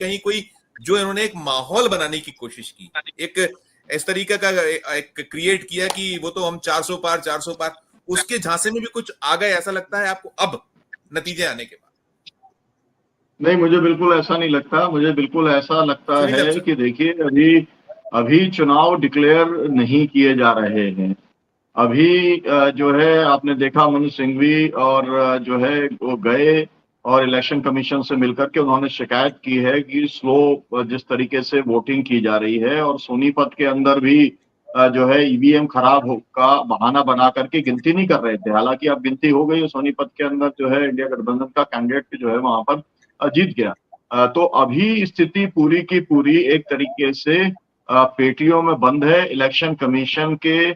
कहीं कोई जो इन्होंने एक माहौल बनाने की कोशिश की, एक इस तरीके का एक क्रिएट किया कि वो तो हम 400 पार 400 पार, उसके झांसे में भी कुछ आ गए ऐसा लगता है आपको अब नतीजे आने के बाद? नहीं, मुझे बिल्कुल ऐसा नहीं लगता। मुझे बिल्कुल ऐसा लगता है कि देखिए, अभी अभी चुनाव डिक्लेयर नहीं किए जा रहे हैं। अभी जो है आपने देखा मनोज सिंघवी और जो है वो गए और इलेक्शन कमीशन से मिलकर के उन्होंने शिकायत की है कि स्लो जिस तरीके से वोटिंग की जा रही है, और सोनीपत के अंदर भी जो है ईवीएम खराब हो का बहाना बना करके गिनती नहीं कर रहे थे। हालांकि अब गिनती हो गई, सोनीपत के अंदर जो है इंडिया गठबंधन का कैंडिडेट जो है वहां पर जीत गया। तो अभी स्थिति पूरी की पूरी एक तरीके से पेटियों में बंद है। इलेक्शन कमीशन के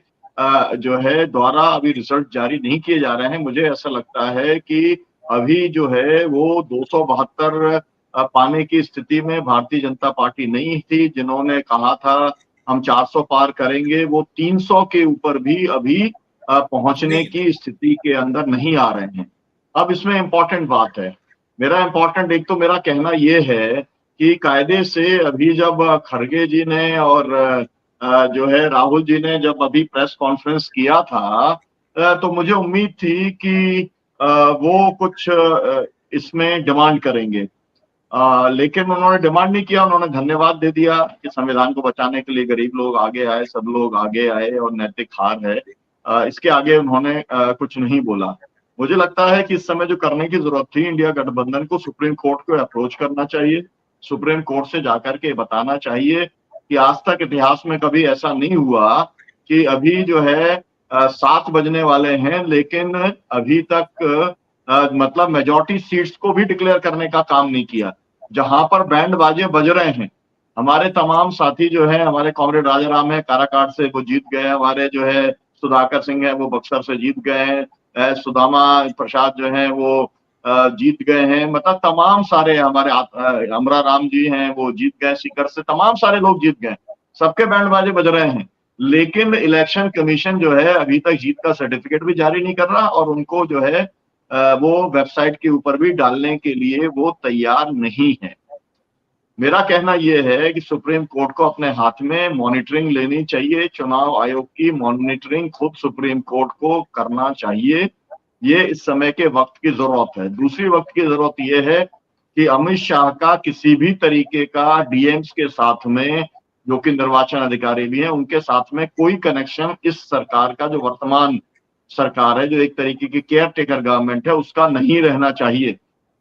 जो है द्वारा अभी रिजल्ट जारी नहीं किए जा रहे हैं। मुझे ऐसा लगता है कि अभी जो है वो 272 पाने की स्थिति में भारतीय जनता पार्टी नहीं थी। जिन्होंने कहा था हम 400 पार करेंगे, वो 300 के ऊपर भी अभी पहुंचने की स्थिति के अंदर नहीं आ रहे हैं। अब इसमें इंपॉर्टेंट बात है, एक तो मेरा कहना ये है कि कायदे से अभी जब खड़गे जी ने और जो है राहुल जी ने जब अभी प्रेस कॉन्फ्रेंस किया था, तो मुझे उम्मीद थी कि वो कुछ इसमें डिमांड करेंगे, लेकिन उन्होंने डिमांड नहीं किया। उन्होंने धन्यवाद दे दिया कि संविधान को बचाने के लिए गरीब लोग आगे आए, सब लोग आगे आए और नैतिक हार है। इसके आगे उन्होंने कुछ नहीं बोला। मुझे लगता है कि इस समय जो करने की जरूरत थी, इंडिया गठबंधन को सुप्रीम कोर्ट को अप्रोच करना चाहिए। सुप्रीम कोर्ट से जाकर के बताना चाहिए कि आज तक इतिहास में कभी ऐसा नहीं हुआ कि अभी जो है 7 बजने वाले हैं, लेकिन अभी तक मतलब मेजॉरिटी सीट्स को भी डिक्लेयर करने का काम नहीं किया। जहां पर बैंड बाजे बज रहे हैं, हमारे तमाम साथी जो है, हमारे कॉमरेड राजाराम है काराकाट से, वो जीत गए। हमारे जो है सुधाकर सिंह है वो बक्सर से जीत गए हैं। सुदामा प्रसाद जो है वो जीत गए हैं। मतलब तमाम सारे हमारे अमरा राम जी हैं वो जीत गए सीकर से। तमाम सारे लोग जीत गए, सबके बैंड बाजे बज रहे हैं, लेकिन इलेक्शन कमीशन जो है अभी तक जीत का सर्टिफिकेट भी जारी नहीं कर रहा, और उनको जो है वो वेबसाइट के ऊपर भी डालने के लिए वो तैयार नहीं है। मेरा कहना यह है कि सुप्रीम कोर्ट को अपने हाथ में मॉनिटरिंग लेनी चाहिए। चुनाव आयोग की मॉनिटरिंग खुद सुप्रीम कोर्ट को करना चाहिए। ये इस समय के वक्त की जरूरत है। दूसरी वक्त की जरूरत यह है कि अमित शाह का किसी भी तरीके का डीएम्स के साथ में, जो कि निर्वाचन अधिकारी भी हैं, उनके साथ में कोई कनेक्शन इस सरकार का, जो वर्तमान सरकार है, जो एक तरीके की केयर टेकर गवर्नमेंट है, उसका नहीं रहना चाहिए,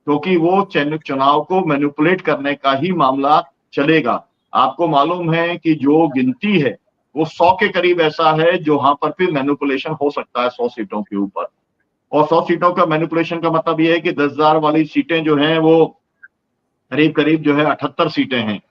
क्योंकि वो चुनाव को मैनिपुलेट करने का ही मामला चलेगा। आपको मालूम है कि जो गिनती है वो 100 के करीब ऐसा है जहां पर फिर मैनिपुलेशन हो सकता है 100 सीटों के ऊपर। और 100 सीटों का मैनिपुलेशन का मतलब ये है कि 10,000 वाली सीटें जो हैं वो करीब करीब जो है 78 सीटें हैं।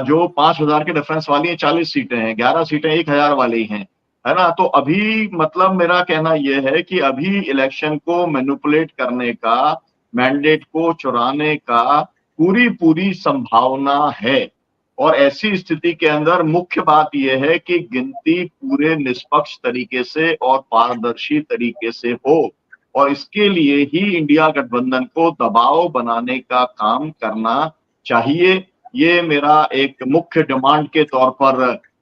जो 5,000 के डिफरेंस वाली है 40 सीटें हैं, 11 सीटें 1,000 वाली हैं, है ना। तो अभी मतलब मेरा कहना यह है कि अभी इलेक्शन को मैनिपुलेट करने का, मैंडेट को चुराने का पूरी पूरी संभावना है। और ऐसी स्थिति के अंदर मुख्य बात यह है कि गिनती पूरे निष्पक्ष तरीके से और पारदर्शी तरीके से हो, और इसके लिए ही इंडिया गठबंधन को दबाव बनाने का काम करना चाहिए। ये मेरा एक मुख्य डिमांड के तौर पर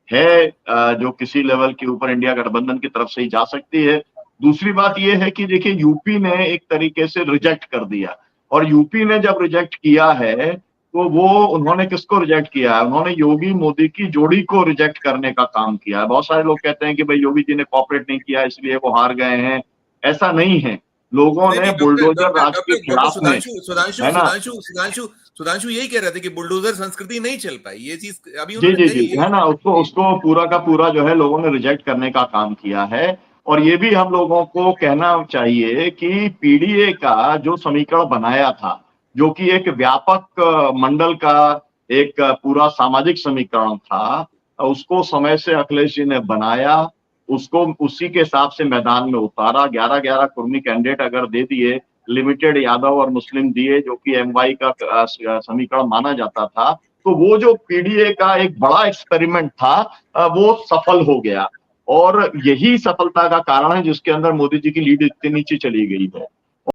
है, जो किसी लेवल के ऊपर इंडिया गठबंधन की तरफ से ही जा सकती है। दूसरी बात यह है कि देखिए, यूपी ने एक तरीके से रिजेक्ट कर दिया, और यूपी ने जब रिजेक्ट किया है तो वो उन्होंने किसको रिजेक्ट किया है? उन्होंने योगी मोदी की जोड़ी को रिजेक्ट करने का काम किया है। बहुत सारे लोग कहते हैं कि भाई योगी जी ने कॉपरेट नहीं किया इसलिए वो हार गए हैं। ऐसा नहीं है, लोगों ने बुलडोजर राज के खिलाफ में, है ना। सुधांशु यही कह रहे थे कि बुलडोजर संस्कृति नहीं चल पाई, ये चीज अभी जी जी जी, है ना। उसको पूरा का पूरा जो है लोगों ने रिजेक्ट करने का काम किया है। और ये भी हम लोगों को कहना चाहिए कि पीडीए का जो समीकरण बनाया था, जो कि एक व्यापक मंडल का एक पूरा सामाजिक समीकरण था, उसको समय से अखिलेश जी ने बनाया, उसको उसी के हिसाब से मैदान में उतारा। 11-11 कुर्मी कैंडिडेट अगर दे दिए, लिमिटेड यादव और मुस्लिम दिए, जो कि एमवाई का समीकरण माना जाता था, तो वो जो पीडीए का एक बड़ा एक्सपेरिमेंट था वो सफल हो गया। और यही सफलता का कारण है जिसके अंदर मोदी जी की लीड इतनी नीचे चली गई है।